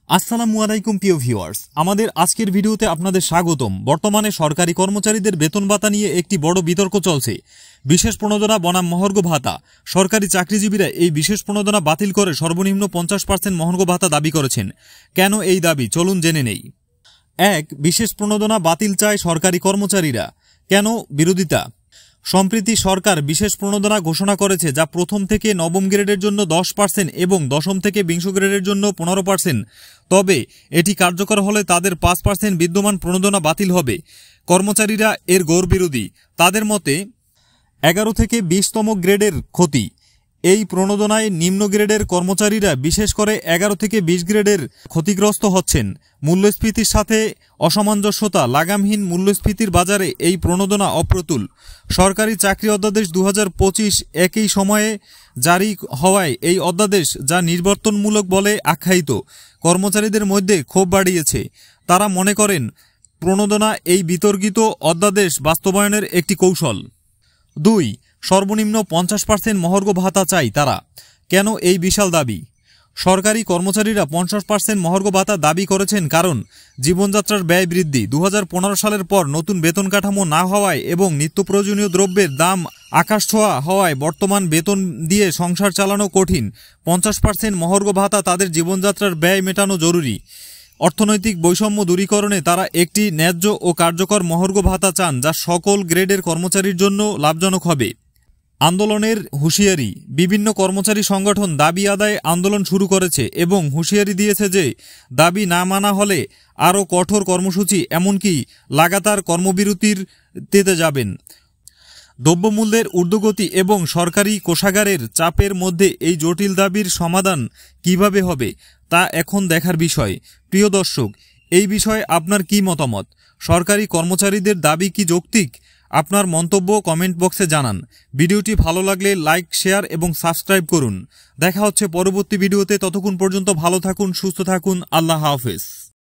আসসালামু আলাইকুম প্রিয় ভিউয়ার্স, আমাদের আজকের ভিডিওতে আপনাদের স্বাগতম। বর্তমানে সরকারি কর্মচারীদের বেতন ভাতা নিয়ে একটি বড় বিতর্ক চলছে। বিশেষ প্রণোদনা বনাম মহার্ঘ ভাতা। সরকারি চাকরিজীবীরা এই বিশেষ প্রণোদনা বাতিল করে সর্বনিম্ন 50% মহার্ঘ ভাতা দাবি করেছেন। কেন এই দাবি, চলুন জেনে নেই। 1. বিশেষ প্রণোদনা বাতিল চায় সরকারি কর্মচারীরা। কেন বিরোধিতা? সম্প্রতি সরকার বিশেষ প্রণোদনা ঘোষণা করেছে, যা প্রথম থেকে নবম গ্রেডের জন্য 10% এবং দশম থেকে 20 গ্রেডের জন্য 15%। তবে এটি কার্যকর হলে তাদের 5% বিদ্যমান প্রণোদনা বাতিল হবে। কর্মচারীরা এর ঘোর বিরোধী। তাদের মতে 11 থেকে 20তম গ্রেডের ক্ষতি। এই প্রণোদনায় নিম্ন গ্রেডের কর্মচারীরা, বিশেষ করে 11 থেকে 20 গ্রেডের ক্ষতিগ্রস্ত হচ্ছেন। মূল্যস্ফীতির সাথে অসামঞ্জস্যতা। লাগামহীন মূল্যস্ফীতির বাজারে এই প্রণোদনা অপ্রতুল। সরকারি চাকরি অধ্যাদেশ 2025 একই সময়ে জারি হওয়ায় এই অধ্যাদেশ, যা নির্বর্তনমূলক বলে আখ্যায়িত, কর্মচারীদের মধ্যে ক্ষোভ বাড়িয়েছে। তারা মনে করেন প্রণোদনা এই বিতর্কিত অধ্যাদেশ বাস্তবায়নের একটি কৌশল। 2. সর্বনিম্ন 50% মহার্ঘ ভাতা চাই তারা। কেন এই বিশাল দাবি? সরকারি কর্মচারীরা 50% মহার্ঘ ভাতা দাবি করেছেন কারণ জীবনযাত্রার ব্যয় বৃদ্ধি। 2015 সালের পর নতুন বেতন কাঠামো না হওয়ায় এবং নিত্য প্রয়োজনীয় দ্রব্যের দাম আকাশছোঁয়া হওয়ায় বর্তমান বেতন দিয়ে সংসার চালানো কঠিন। 50% মহার্ঘ ভাতা তাদের জীবনযাত্রার ব্যয় মেটানো জরুরি। অর্থনৈতিক বৈষম্য দূরীকরণে তারা একটি ন্যায্য ও কার্যকর মহার্ঘ ভাতা চান, যা সকল গ্রেডের কর্মচারীর জন্য লাভজনক হবে। আন্দোলনের হুঁশিয়ারি। বিভিন্ন কর্মচারী সংগঠন দাবি আদায়ে আন্দোলন শুরু করেছে এবং হুঁশিয়ারি দিয়েছে যে দাবি না মানা হলে আরও কঠোর কর্মসূচি, এমনকি লাগাতার কর্মবিরতিতে যাবেন। দ্রব্যমূল্যের ঊর্ধ্বগতি এবং সরকারি কোষাগারের চাপের মধ্যে এই জটিল দাবির সমাধান কিভাবে হবে তা এখন দেখার বিষয়। প্রিয় দর্শক, এই বিষয়ে আপনার কি মতামত? সরকারি কর্মচারীদের দাবি কি যৌক্তিক? আপনার মন্তব্য কমেন্ট বক্সে জানান। ভিডিওটি ভালো লাগলে লাইক, শেয়ার এবং সাবস্ক্রাইব করুন। দেখা হচ্ছে পরবর্তী ভিডিওতে। ততক্ষণ পর্যন্ত ভালো থাকুন, সুস্থ থাকুন। আল্লাহ হাফেজ।